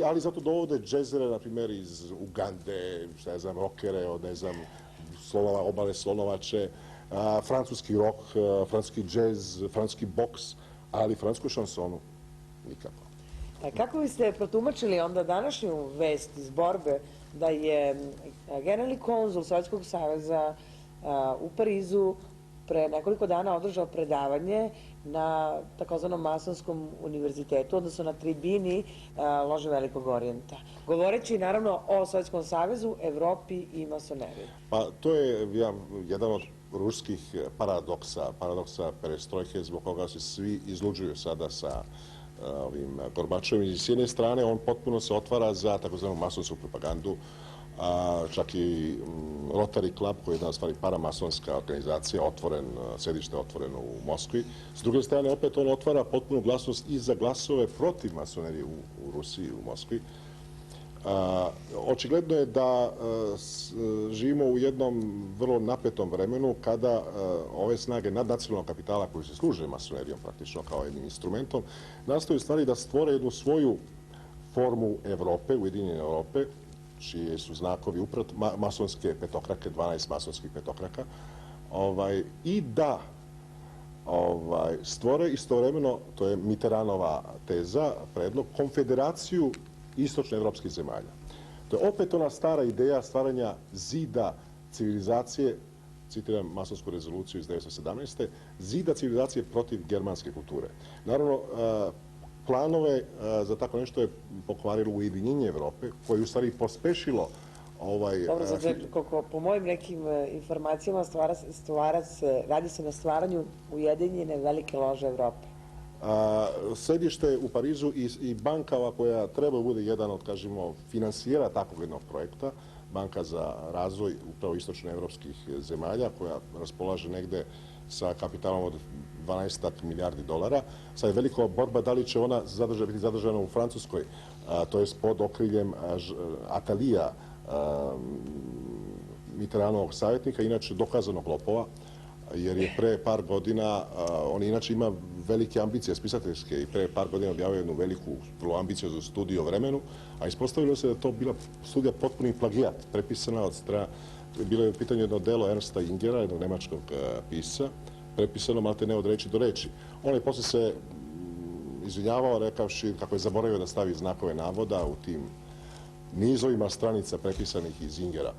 ali zato dovode džezere, na primjer, iz Ugande, šta ja znam, rokere, od, ne znam, obale Slonovače, francuski rock, francuski džez, francuski boks, ali francusku šansonu nikako. Kako biste protumačili onda današnju vest iz borbe da je generalni konzul Sovjetskog saveza u Parizu pre nekoliko dana održao predavanje na takozvanom masonskom univerzitetu, odnosno na tribini lože Velikog Orijenta, govoreći naravno o Sovjetskom savezu, Evropi i masoneriji? Pa to je jedan od ruskih paradoksa perestrojke, zbog koga se svi izluđuju sada sa ovim Gorbačovim. S jedne strane, on potpuno se otvara za takozvanu masonsku propagandu, čak i Rotary Club, koji je jedna stvari paramasonska organizacija, sedište otvoreno u Moskvi. S druge strane, opet on otvara potpunu glasnost i za glasove protiv masonerije u Rusiji, u Moskvi. Očigledno je da živimo u jednom vrlo napetom vremenu kada ove snage nadnacionalnog kapitala koji se služe masonerijom praktično kao jednim instrumentom nastoji stvari da stvore jednu svoju formu Evrope, Ujedinjene Evrope, čiji su znakovi upravo masonske petokrake, 12 masonskih petokraka, i da stvore istovremeno, to je Mitteranova teza, predlog, konfederaciju istočnoevropskih zemalja. To je opet ona stara ideja stvaranja zida civilizacije, citiram masonsku rezoluciju iz 1917. Zida civilizacije protiv germanske kulture. Naravno, planove za tako nešto je pokvarilo Ujedinjenje Evrope, koje je u stvari pospešilo Dobro, koliko po mojim nekim informacijama radi se na stvaranju Ujedinjene Velike lože Evrope. Sedište u Parizu i banka koja treba bude jedan od, kažemo, finansijera takvog jednog projekta, Banka za razvoj upravo istočnoevropskih zemalja, koja raspolaže negde sa kapitalom od 12 milijardi dolara. Sad je velika borba da li će ona biti zadržana u Francuskoj, to je pod okriljem Atalija, Mitterannovog savjetnika, inače dokazanog lopova, jer je pre par godina, on inače ima velike ambicije spisateljske i pre par godina objavio jednu veliku, vrlo ambicioznu studiju o vremenu, a ispostavilo se da je to bila studija potpuni plagijat, prepisana od strana, bilo je u pitanju jedno delo Ernsta Ingera, jednog nemačkog pisca, prepisano malte ne od reči do reči. On je posle se izvinjavao rekavši kako je zaboravio da stavi znakove navoda u tim nizovima stranica prepisanih iz Ingera.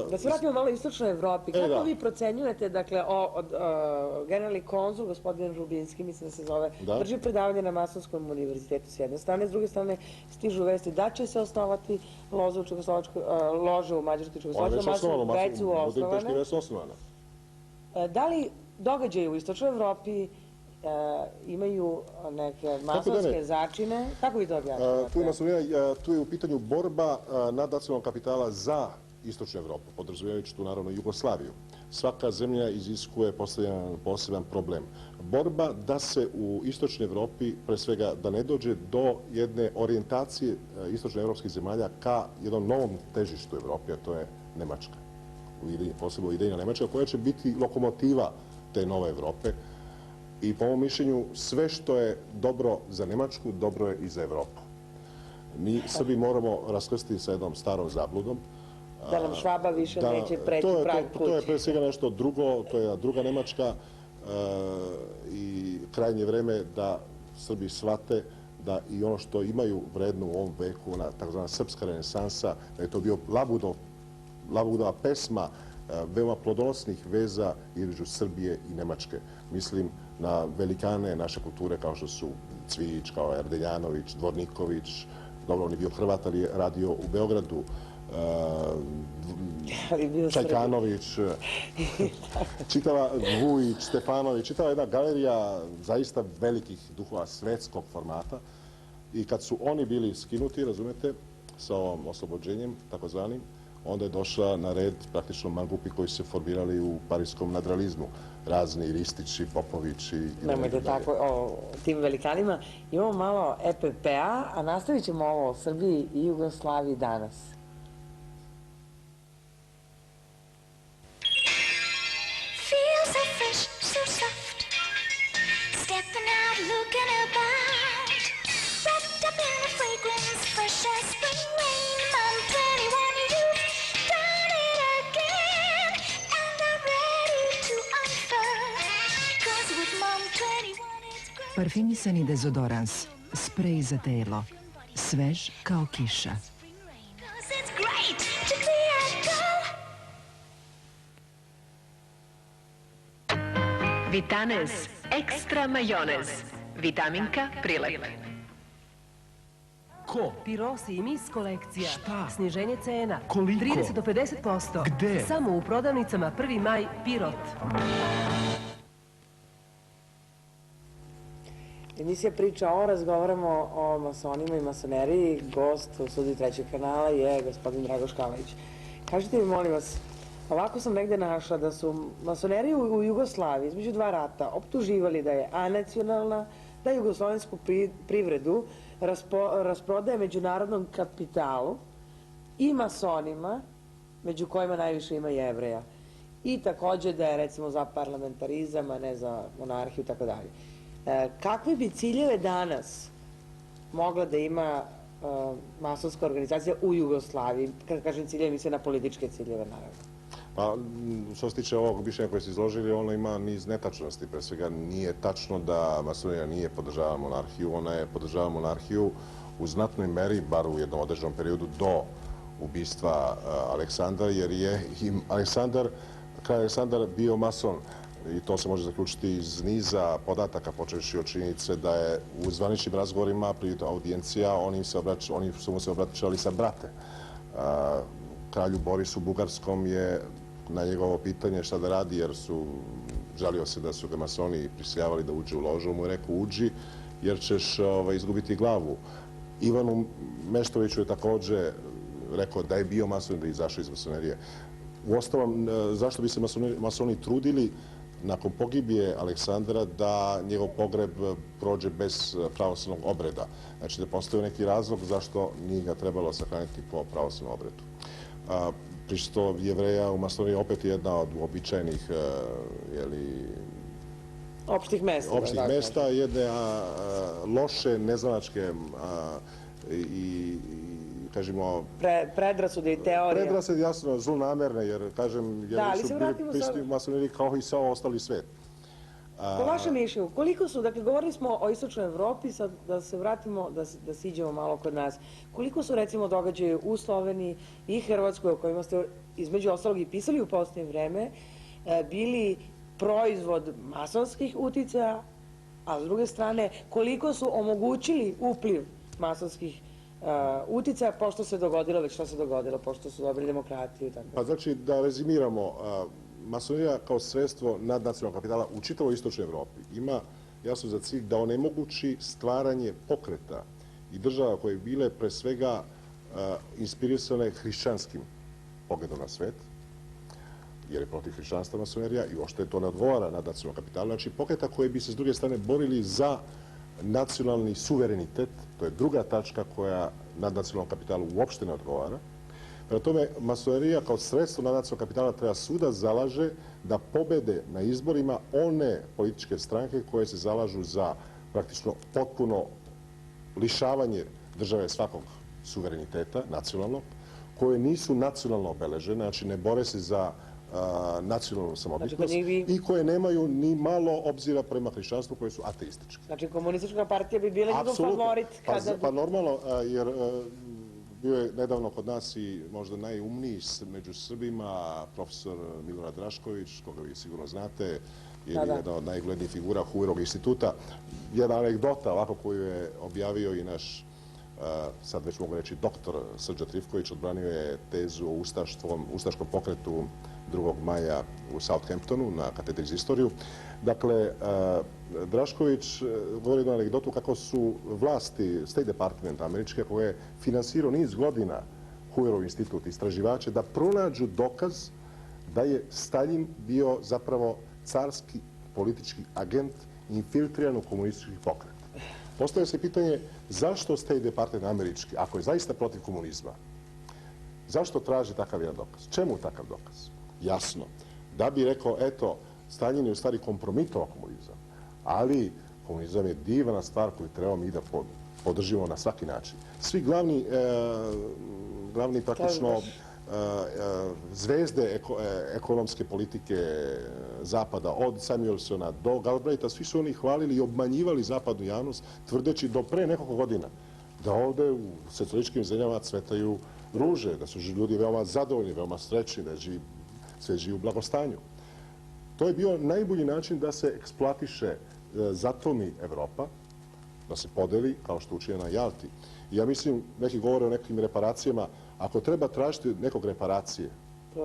Da se vratimo malo istočnoj Evropi. Kako vi procenjujete, dakle, generalni konzul, gospodin Rubinski, mislim da se zove, drži predavanje na Masonskom univerzitetu s jedne strane, s druge strane stižu vesti da će se osnovati lože u Mađarskoj i Čugoslovačkoj, već su osnovane. Da li događaji u istočnoj Evropi imaju neke masonske začine? Kako vi to objasnite? Tu je u pitanju borba nadnacionalnog kapitala za istočnu Evropu, podrazumijevajući tu naravno Jugoslaviju. Svaka zemlja iziskuje poseban problem. Borba da se u istočnoj Evropi, pre svega, da ne dođe do jedne orijentacije istočnoevropskih zemalja ka jednom novom težištu Evrope, a to je Nemačka. Posebno Ujedinjena Nemačka, koja će biti lokomotiva te nove Evrope. I po mom mišljenju, sve što je dobro za Nemačku, dobro je i za Evropu. Mi Srbi moramo raskrstiti sa jednom starom zabludom. Da nam Švaba više neće preći prag kući. To je pre svega nešto drugo, to je druga Nemačka i krajnje vreme da Srbi shvate da i ono što imaju vredno u ovom veku, ona takozvana srpska renesansa, da je to bio Labudova pesma veoma plodonosnih veza između Srbije i Nemačke. Mislim na velikane naše kulture kao što su Cvijić, kao Erdeljanović, Dvorniković, dobro, on je bio Hrvat, ali je radio u Beogradu, Čajkanović, čitava Vujić, Stefanović, čitava jedna galerija zaista velikih duhova svetskog formata. I kad su oni bili skinuti, razumete, sa ovom oslobođenjem, takozvanim, onda je došla na red praktično mangupi koji se formirali u parijskom nadrealizmu. Razni Ristići, Popovići. Nemojte tako o tim velikanima. Imamo malo EPP-a, a nastavit ćemo ovo o Srbiji i Jugoslaviji danas. Parfimisani dezodorans, sprej za telo, svež kao kiša. Vitanez ekstra majonez. Vitaminka prilep. Ko? Pirosi i mis kolekcija. Šta? Sniženje cena. Koliko? 30 do 50%. Gde? Samo u prodavnicama 1. maj Pirot. Emisija Priča o, razgovaramo o masonima i masoneriji. Gost u studiju Trećeg kanala je gospodin Dragoš Kalenić. Kažite mi, molim vas, ovako sam negde našla da su masoneri u Jugoslaviji između dva rata optuživali da je anacionalna, da jugoslovensku privredu rasprodaje međunarodnom kapitalu i masonima, među kojima najviše ima Jevreja. I takođe da je recimo za parlamentarizam, a ne za monarhiju i tako dalje. Kakve bi ciljeve danas mogla da ima masonska organizacija u Jugoslaviji? Kad kažem ciljeve, mislim na političke ciljeve, naravno. Pa, što se tiče ovog mišljenja koje ste izložili, ono ima niz netačnosti. Pre svega, nije tačno da masonija nije podržava monarhiju. Ona je podržava monarhiju u znatnoj meri, bar u jednom određenom periodu, do ubistva Aleksandra, jer je i kralj Aleksandar bio mason. I to se može zaključiti iz niza podataka, počevši od činjenice da je u zvaničnim razgovorima, prilikom audijencija, oni su mu se obraćali sa brate. Kralju Borisu Bugarskom je na njegovo pitanje šta da radi, jer žalio se da su ga masoni prisiljavali da uđe u ložu, mu je rekao uđi jer ćeš izgubiti glavu. Ivanu Meštroviću je takođe rekao da je bio mason, da je izašao iz masonerije. Uostalom, zašto bi se masoni trudili nakon pogibije Aleksandra da njegov pogreb prođe bez pravoslavnog obreda? Znači da postoji neki razlog zašto nije ga trebalo sahraniti po pravoslavnom obredu. Prišto Jevreja u masoniji opet je jedna od uobičajenih opštih mesta, jedne loše, neznanačke i kažemo... Predrasude i teorije. Predrasude, jasno, zlonamerne, jer, kažem, su bili prisutni masoneri kao i sav ostali svet. Po vašem mišljenju, koliko su, dakle, govorili smo o istočnoj Evropi, sad da se vratimo, da siđemo malo kod nas, koliko su, recimo, događaje u Sloveniji i Hrvatskoj, o kojima ste između ostalog i pisali u posljednje vreme, bili proizvod masonskih uticaja, a s druge strane, koliko su omogućili upliv masonskih uticaja, pošto se dogodilo već što se dogodilo, pošto su dobili demokratiju i tako. Pa znači, da rezimiramo, masonerija kao sredstvo nadnacionalnog kapitala u čitavoj istočnoj Evropi ima jasno za cilj da onemogući stvaranje pokreta i država koje bi bile pre svega inspirisane hrišćanskim pogledom na svet, jer je protiv hrišćanstva masonerija i uopšte to ne odgovara nadnacionalnom kapitalu. Znači, pokreta koje bi se s druge strane borili za nacionalni suverenitet, to je druga tačka koja nadnacionalnom kapitalu uopšte ne odgovara. Prema tome, masonerija kao sredstvo na nacionalnog kapitala treba svuda zalaže da pobede na izborima one političke stranke koje se zalažu za praktično potpuno lišavanje države svakog suvereniteta nacionalnog, koje nisu nacionalno obeležene, znači ne bore se za nacionalnu samobitnost i koje nemaju ni malo obzira prema hrišćanstvu, koje su ateističke. Znači komunistička partija bi bila njegov favorit. Pa normalno, jer bio je nedavno kod nas i možda najumniji među Srbima profesor Milorad Drašković, koga vi sigurno znate, je jedna od najglednijih figura Hooverovog instituta. Jedna anegdota ovako koju je objavio i naš, sad već mogu reći, doktor Srđa Trifković, odbranio je tezu o ustaškom pokretu 2. maja u Southamptonu na katedri za istoriju. Dakle, Drašković govori jednu anegdotu kako su vlasti State Department američke, koje je finansirao niz godina Hooverov institut, istraživače, da pronađu dokaz da je Staljin bio zapravo carski politički agent infiltriran u komunistički pokret. Postavlja se pitanje zašto State Department američki, ako je zaista protiv komunizma, zašto traži takav jedan dokaz? Čemu takav dokaz? Jasno, da bi rekao, eto, Staljin je u stvari kompromitovao komunizam, ali komunizam je divna stvar koju trebamo mi da podržimo na svaki način. Svi glavni praktično zvezde ekonomske politike Zapada, od Samuelsona do Galbraitha, svi su oni hvalili i obmanjivali zapadnu javnost, tvrdeći do pre nekoliko godina da ovde u socijalističkim zemljama cvetaju ruže, da su ljudi veoma zadovoljni, veoma srećni, da sve živi u blagostanju. To je bio najbolji način da se eksploatiše, zatroni Evropa, da se podeli, kao što učinjeno na Jalti. Ja mislim, neki govore o nekim reparacijama, ako treba tražiti nekog reparacije,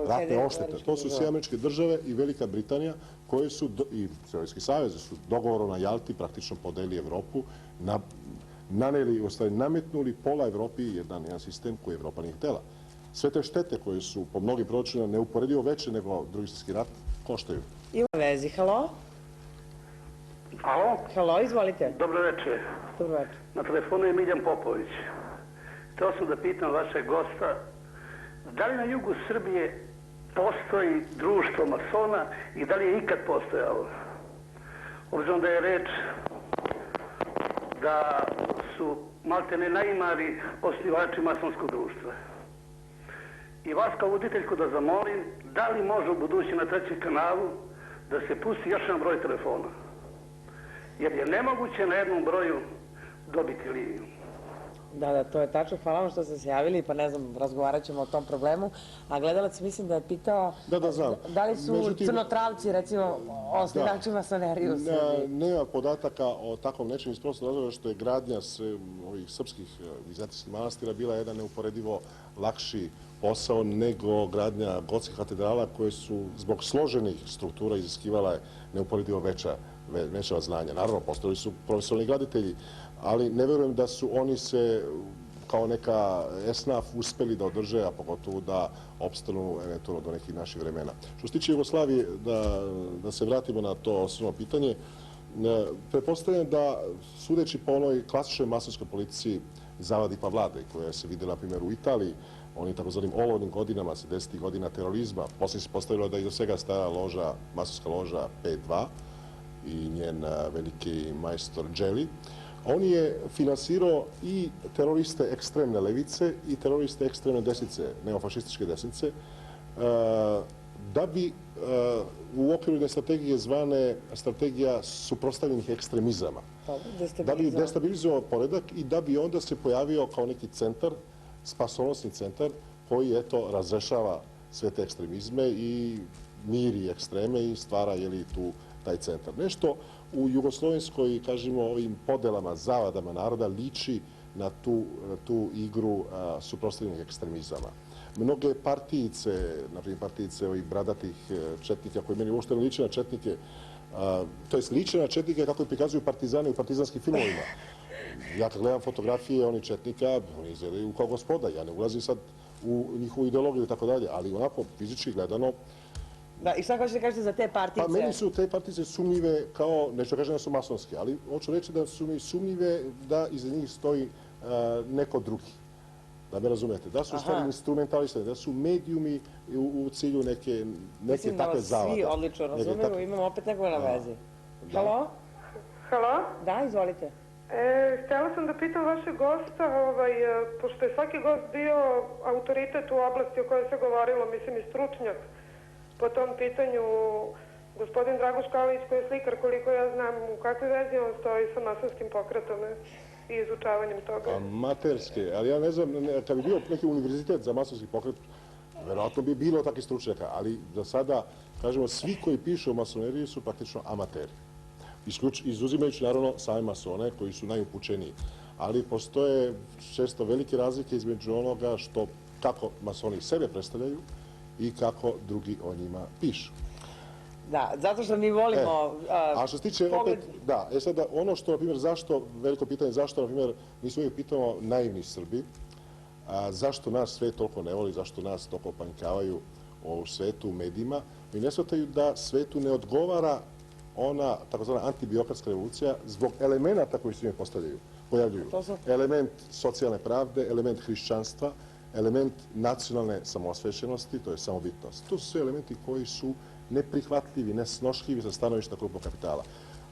ratne oštete, to su sve američke države i Velika Britanija, koje su, i Sovjetski savez, su dogovorom na Jalti praktično podeli Evropu, naneli, u stvari nametnuli pola Evropi jedan sistem koji Evropa nije htela. Sve te štete koje su po mnogim proračunima neuporedivo veće nego Drugi svjetski rat, koštaju. I u vezi, halo? Alo? Halo, izvolite. Dobro večer. Dobro večer. Na telefonu je Miljan Popović. Hteo sam da pitam vašeg gosta, da li na jugu Srbije postoji društvo masona i da li je ikad postojalo? Obzirom da je reč da su maltene najmari osnivači masonskog društva. I vas kao voditeljku da zamolim, da li može u budući na 3. kanalu da se pusti još jedan broj telefona? Jer je nemoguće na jednom broju dobiti liniju. Da, to je tačno. Hvala vam što ste se javili, pa ne znam, razgovarat ćemo o tom problemu. A gledalac mislim da je pitao da li su crnotravci, recimo, osnivači masonerije u Srbiji. Nema podataka o takvom nečem iz prostog razloga što je gradnja ovih srpskih vizantijskih manastira bila jedan neuporedivo lakši posao nego gradnja gotskih katedrala koje su zbog složenih struktura iziskivala neuporedivo veća znanja. Naravno, postojali su profesionalni graditelji, ali ne verujem da su oni se kao neka esnaf uspeli da održe, a pogotovo da opstanu eventualno do nekih naših vremena. Što se tiče Jugoslavije, da se vratimo na to osnovno pitanje, pretpostavljam da, sudeći po onoj klasičnoj masonskoj politici zavadi pa vlade, koja se videla, na primjer, u Italiji, onim takozvanim olovnim godinama, 70. godina terorizma, poslije se postavilo da iza svega staja loža, masonska loža 5-2 i njen veliki majstor Đeli. On je finansirao i teroriste ekstremne levice i teroriste ekstremne desnice, neofašističke desnice, da bi u okviru jedne strategije zvane strategija suprotstavljenih ekstremizama, da bi destabilizovao poredak i da bi onda se pojavio kao neki centar, spasonosni centar, koji, eto, razrešava sve te ekstremizme i miri ekstreme i stvara, tu taj centar. Nešto u jugoslovenskoj, kažemo, ovim podelama, zavadama naroda liči na tu igru suprotstavljenih ekstremizama. Mnoge partijice, na primjer partijice ovih bradatih četnika, koji meni uopšte ne liče na četnike, to jest liče na četnike kako prikazuju partizani u partizanskim filmovima. Ja kad gledam fotografije onih četnika, oni izgledaju kao gospoda. Ja ne ulazim sad u njihovu ideologiju i tako dalje, ali onako fizički gledano. Da, i šta hoćete kažete za te partice? Pa meni su te partice sumnjive kao, neću kažem da su masonske, ali hoću reći da su mi sumnjive da iza njih stoji neko drugi. da me razumete, da su stvari instrumentalisane, da su medijumi u cilju neke Mislim da takve vas zavade. svi odlično razumeju, imamo opet nekoga na vezi. Halo? Halo? Da, izvolite. Htjela sam da pitam vašeg gosta, pošto je svaki gost bio autoritet u oblasti o kojoj se govorilo, mislim i stručnjak po tom pitanju, gospodin Dragoš Kalić koji je slikar, koliko ja znam, u kakvoj vezi on stoji sa masonskim pokretom i izučavanjem toga? Amaterske, ali ja ne znam, kad bi bio neki univerzitet za masonski pokret, verovatno bi bilo takvih stručnjaka, ali za sada, kažemo, svi koji pišu o masoneriji su praktično amateri. Izuzimajući naravno same masone koji su najupućeniji. Ali postoje često velike razlike između onoga kako masoni sebe predstavljaju i kako drugi o njima pišu. Da, zato što mi volimo a što se tiče opet, da, sada ono što, na primjer, veliko pitanje, zašto, na primjer, mi se uvijek pitamo naivni Srbi, zašto nas svet toliko ne voli, zašto nas toliko panjkavaju u svetu, u medijima, mi ne shvataju da svetu ne odgovara ona takozvana antibiokratska revolucija zbog elemenata koji se njoj pojavljuju. Element socijalne pravde, element hrišćanstva, element nacionalne samoosvešćenosti, to je samobitnost. To su sve elementi koji su neprihvatljivi, nesnošljivi sa stanovišta krupnog kapitala.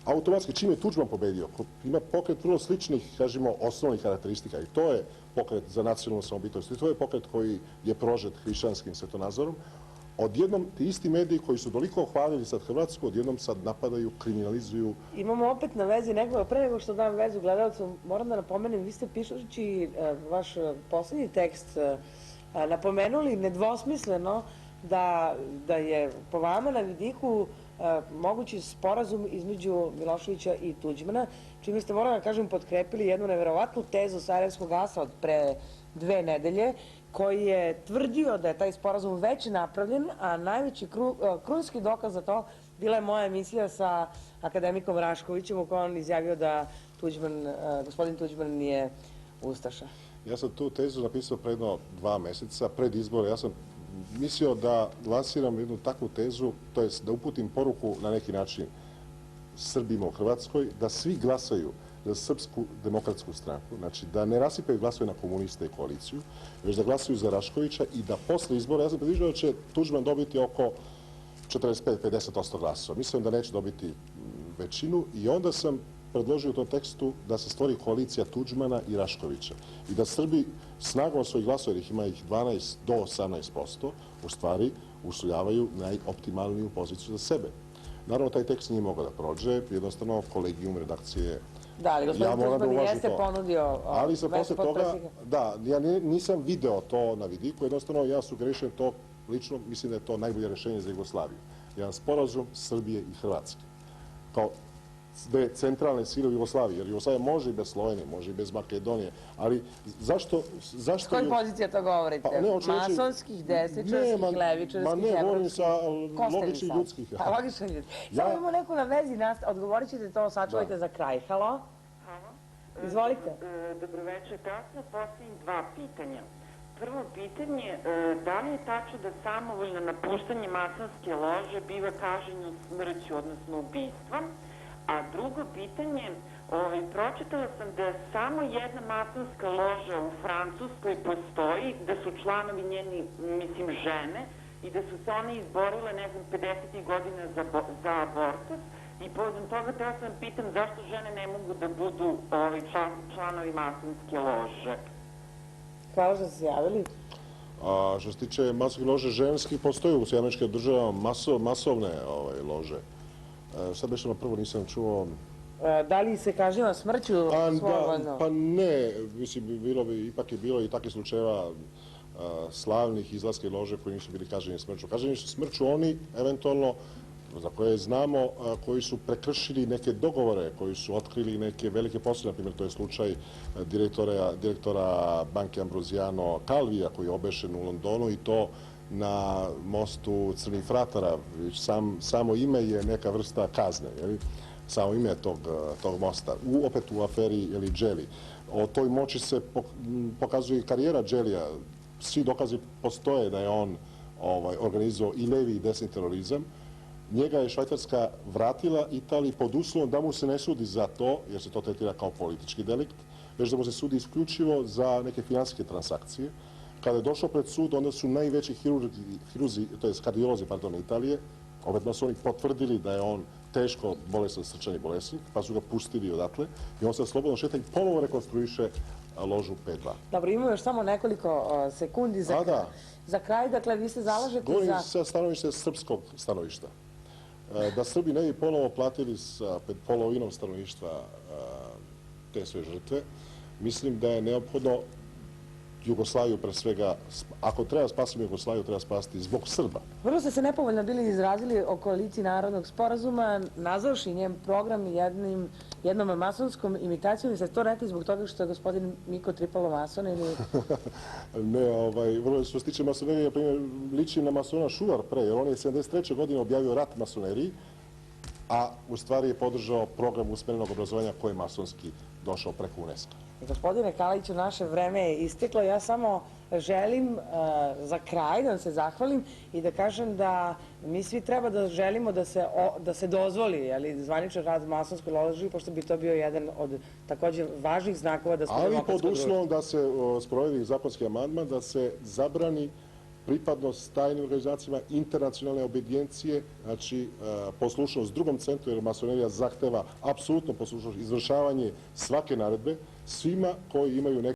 Automatski, čim je Tuđman pobedio, ima pokret vrlo sličnih, kažemo, osnovnih karakteristika i to je pokret za nacionalnu samobitnost i to je pokret koji je prožet hrišćanskim svetonazorom. Odjednom ti isti mediji koji su toliko hvalili sad Hrvatsku, odjednom sad napadaju, kriminalizuju. Imamo opet na vezi nekoga, pre nego što dam vezu gledalcu, moram da napomenem, vi ste pišući vaš poslednji tekst napomenuli nedvosmisleno da je po vama na vidiku mogući sporazum između Miloševića i Tuđmana, čime ste, moram da kažem, potkrepili jednu neverovatnu tezu Sarajevskog asa od pre 2 nedelje, koji je tvrdio da je taj sporazum već napravljen, a najveći krunski dokaz za to bila je moja emisija sa akademikom Raškovićem u kojoj on izjavio da gospodin Tuđman nije ustaša. Ja sam tu tezu napisao pre 2 meseca, pred izbore. Ja sam mislio da lansiram jednu takvu tezu, to jest da uputim poruku na neki način Srbima u Hrvatskoj, da svi glasaju za Srpsku demokratsku stranku, znači da ne rasipaju glasove na komuniste i koaliciju, već da glasuju za Raškovića i da posle izbora, ja sam predviđao da će Tuđman dobiti oko 45-50% glasova. Mislim da neće dobiti većinu i onda sam predložio u tom tekstu da se stvori koalicija Tuđmana i Raškovića i da Srbi snagom svojih glasova, jer ima ih 12 do 18%, u stvari usuljavaju najoptimalniju poziciju za sebe. Naravno, taj tekst nije mogao da prođe, jednostavno kolegijum redakcije. Da, ali gospodin Tuđman jeste ponudio mesto potpredsjednika. Da, ja nisam video to na vidiku, jednostavno ja sugerišem to lično, mislim da je to najbolje rešenje za Jugoslaviju. Jedan sporazum Srbije i Hrvatske. Kao dve centralne sile u Jugoslaviji, jer Jugoslavija može i bez Slovenije, može i bez Makedonije, ali zašto... S koje pozicije to govorite? Masonskih, desničarskih, levičarskih, ma ne, govorim sa logičnih ljudskih. Pa logičnih ljudskih. Samo imamo neku na vezi, odgovorit ćete to, sačuvajte za kraj. Halo? Halo. Izvolite. Dobroveče, ja sam postavim 2 pitanja. Prvo pitanje, da li je tačno da samovoljno napuštanje masonske lože biva kažnjeno smrću, odnosno ubistvom? A drugo pitanje, pročitala sam da samo jedna masonska loža u Francuskoj postoji, da su članovi njeni, mislim, žene, i da su se one izborile, ne znam, 50. godina za abortus. I povodom toga tela sam pitam zašto žene ne mogu da budu članovi masonske lože. Hvala što ste se javili. Što se tiče masonskih lože ženskih, postoji u Američkih državama masovne lože. Sad već na prvo nisam čuo... Da li se kažnjava smrću svojevoljno? Pa ne, mislim, ipak je bilo i takvih slučajeva slavnih izlaske lože koji nisu bili kažnjeni smrću. Kažnjeni su smrću oni, eventualno, za koje znamo, koji su prekršili neke dogovore, koji su otkrili neke velike poslove. Na primjer, to je slučaj direktora banke Ambrosiano Calvija, koji je obešen u Londonu i to na mostu Crnih fratara. Samo ime je neka vrsta kazne, samo ime tog mosta. Opet u aferi Dželi. O toj moći se pokazuje i karijera Dželija. Svi dokazi postoje da je on organizovao i levi i desni terorizam. Njega je Švajcarska vratila Italiji pod uslovom da mu se ne sudi za to, jer se to tretira kao politički delikt, već da mu se sudi isključivo za neke financijske transakcije. Kada je došao pred sud, onda su najveći hirurzi, to je kardiolozi, Italije, opet masoni potvrdili da je on teško bolestan srčani bolesnik, pa su ga pustili odatle i on sad slobodno šeta i ponovo rekonstruiše ložu P2. Dobro, imamo još samo nekoliko sekundi za kraj. Dakle, vi se zalažete za... Govorim sa stanovišta srpskog stanovišta. Da Srbi ne bi ponovo platili sa polovinom stanovništva te sve žrtve, mislim da je neophodno Jugoslaviju pre svega, ako treba spasiti Jugoslaviju, treba spasiti zbog Srba. Vrlo ste se nepovoljno bili izrazili o koaliciji Narodnog sporazuma, nazvavši njen program jednom masonskom imitacijom. Ste to rekli zbog toga što je gospodin Miko Tripalo mason ili... Ne, vrlo što se tiče masonerije, na primjer, liči na masona Šuvar pre, jer on je 73. godine objavio rat masoneriji, a u stvari je podržao program usmerenog obrazovanja koji je masonski došao preko UNESCO. Gospodine Kalajiću, naše vreme je isteklo. Ja samo želim za kraj da vam se zahvalim i da kažem da mi svi treba da želimo da se dozvoli zvaničan rad masonskoj loži, pošto bi to bio jedan od također važnih znakova da smo demokratsko društvo. Ali pod uslovom da se sprovedi zakonski amandman, da se zabrani pripadnost tajnim organizacijama, internacionalne obedijencije, znači poslušnost drugom centru, jer masonerija zahteva apsolutno poslušnost, izvršavanje svake naredbe svima koji imaju neke